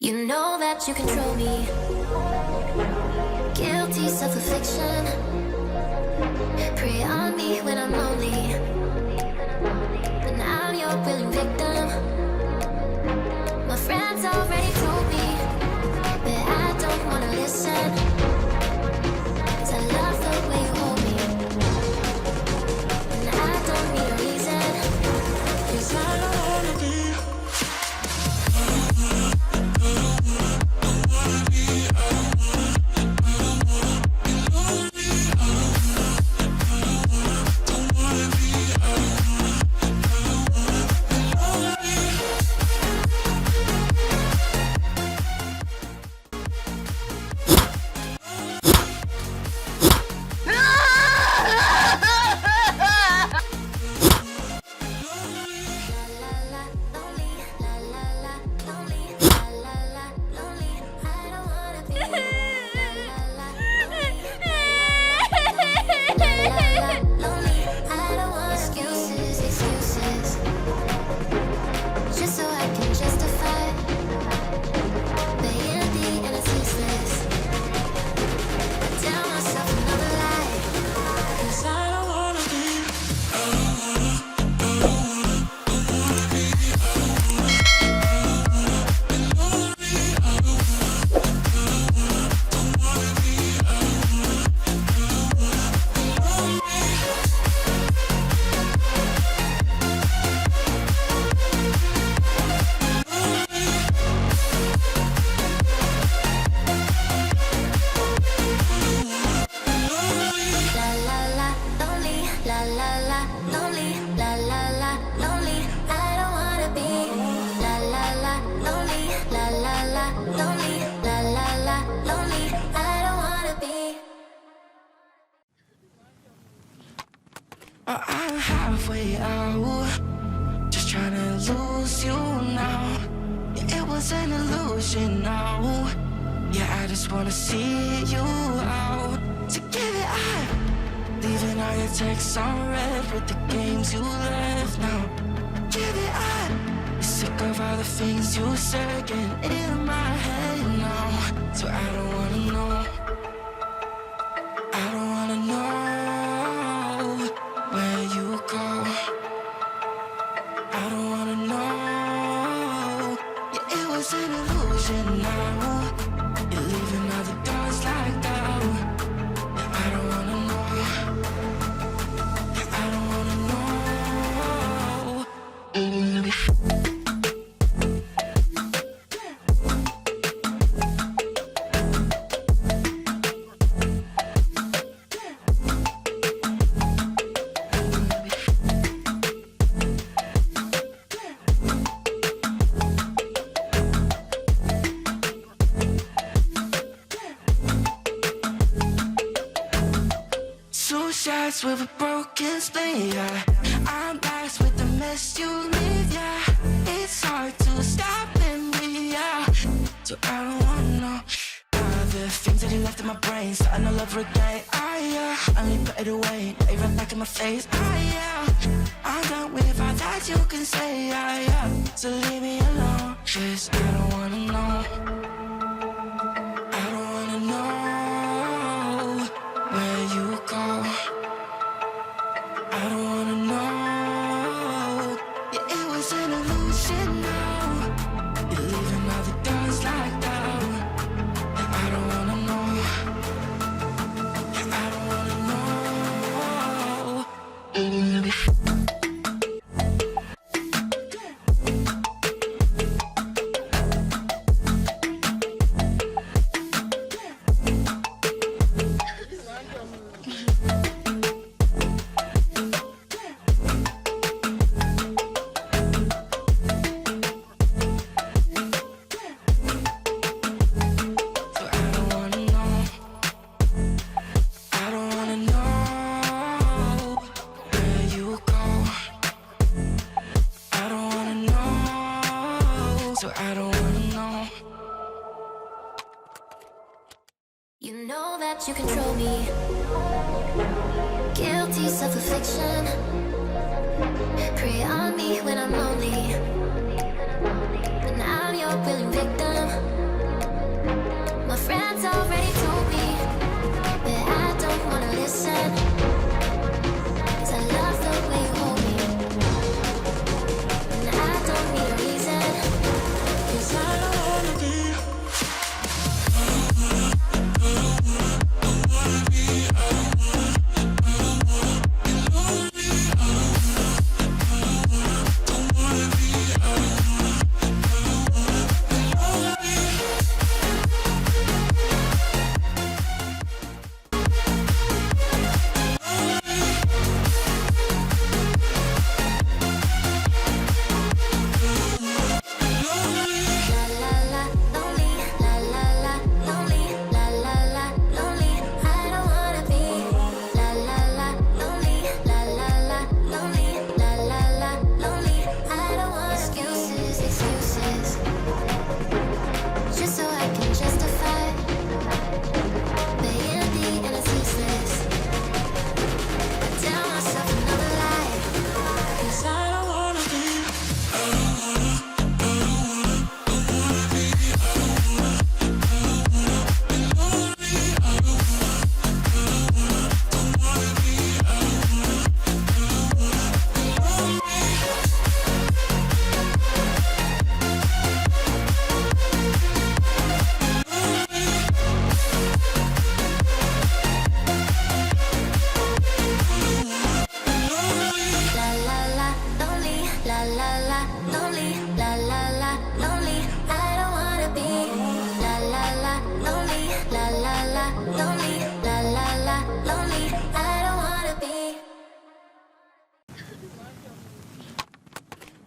You know that you control me. Guilty self-affliction. Prey on me when I'm lonely. But now I'm your willing victim. My friends already told me that I don't wanna listen. 'Cause I love the way you hold me. And I don't need a reason. 'Cause I don't wanna be. I'm halfway out, just trying to lose you now. Yeah, it was an illusion now. Yeah, I just wanna see you out. To give it up, leaving all your texts on red with the games you left now. Give it up, you're sick of all the things you said getting in my head now. So I don't wanna know, I don't wanna know where you go. I don't wanna know. Yeah, it was an illusion now. You're leaving all the doors locked out. Yeah, I don't wanna know. Yeah, I don't wanna know. Two shots with a broken spleen, yeah. I'm blessed with the mess you leave, yeah. It's hard to stop in me, yeah. So I don't wanna know all the things that you left in my brain, starting all over again. Only put it away, now you right back in my face. I'm done with all that you can say, So leave me alone, 'cause I don't wanna know. I don't wanna know where you go. I don't wanna know. Yeah, it was an illusion now. You're leaving all the doors locked out. And I don't wanna know. Yeah, I don't wanna know. So I don't wanna know. I don't wanna know where you go. I don't wanna know. So I don't wanna know. You know that you control me. Guilty self-affliction. Prey on me when I'm lonely. But now I'm your willing victim. friends already told me, but I don't wanna listen. 'Cause I love the way you hold me, and I don't need a reason. 'Cause I don't wanna be.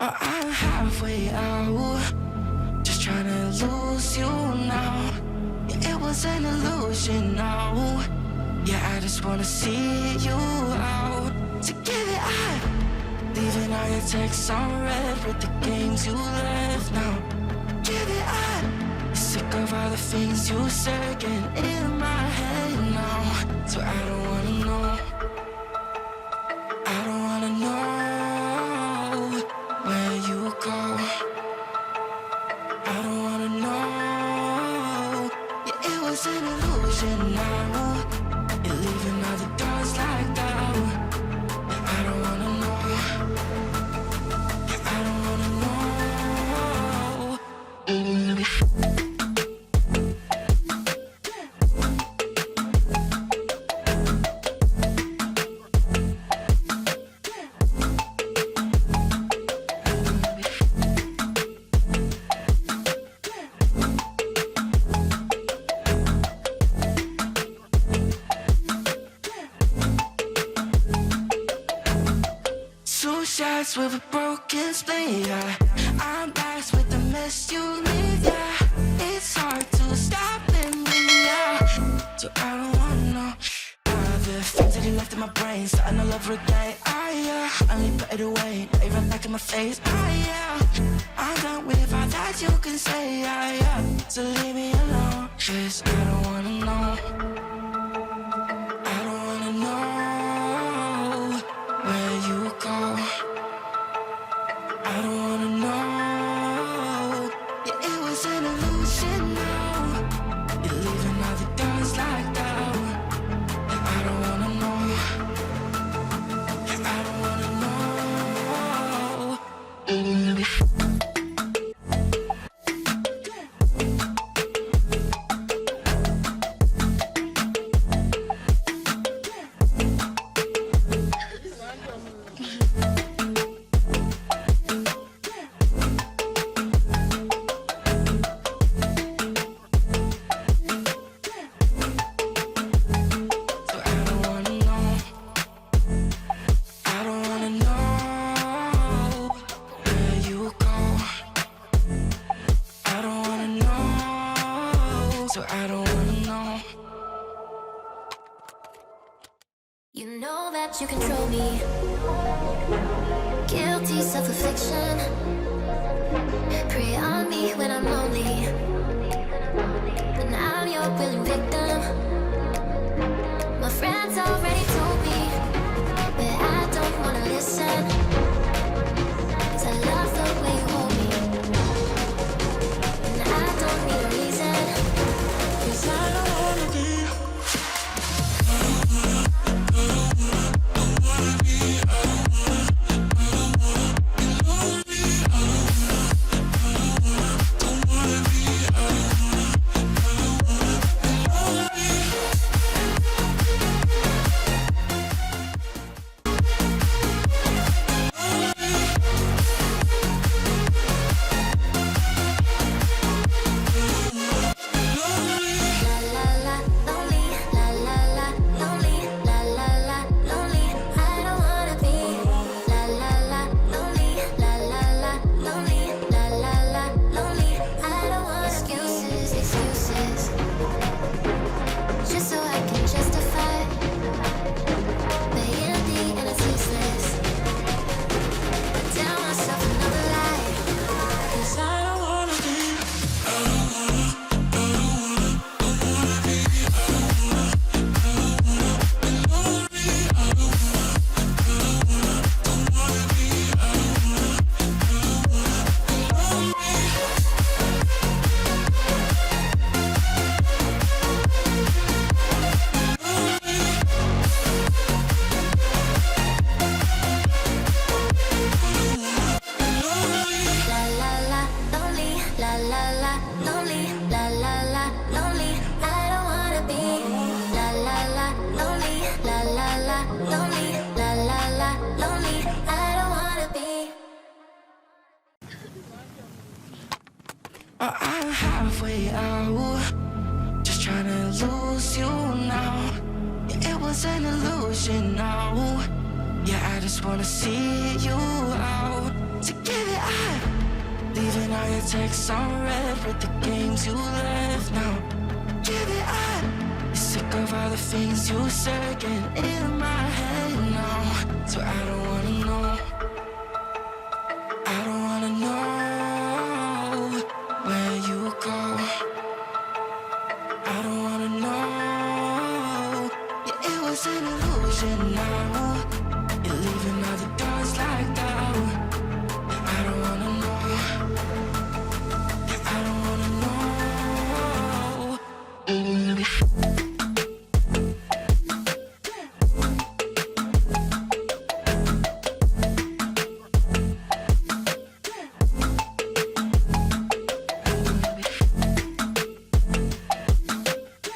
I'm halfway out, just trying to lose you now. Yeah, it was an illusion now. Yeah, I just wanna see you out. To give it up, leaving all your texts on red with the games you left now. Give it up, sick of all the things you said getting in my head now. So I don't wanna know, I don't wanna know where you go. I don't wanna know. Yeah, it was an illusion now. You're leaving all the doors like that. Yeah, I don't wanna know. Yeah, I don't wanna know. Two shots with a broken spleen, yeah. I'm back with the mess you leave, yeah. It's hard to stop and breathe, yeah. So I don't wanna know the things that you left in my brain, starting all over again. I only put it away, now you run back in my face. I'm done with all that you can say, so leave me alone, 'cause I don't wanna know. I don't wanna know where you go. I don't wanna know. Yeah, it was an illusion now. You're leaving all the doors like that. Yeah, I don't wanna know. Yeah, I don't wanna know. So I don't wanna know. I don't wanna know where you go. I don't wanna know. So I don't wanna know. You know that you control me. Guilty self-affliction. Prey on me when I'm lonely. But now I'm your willing victim. My friends already told me, but I don't wanna listen. 'Cause I love the way you hold me, and I don't need a reason. 'Cause was an illusion, no. Yeah, I just wanna see you out. So give it up. Leaving all your texts on red with the games you left now. Give it up. You're sick of all the things you said getting in my head now. So I don't wanna know.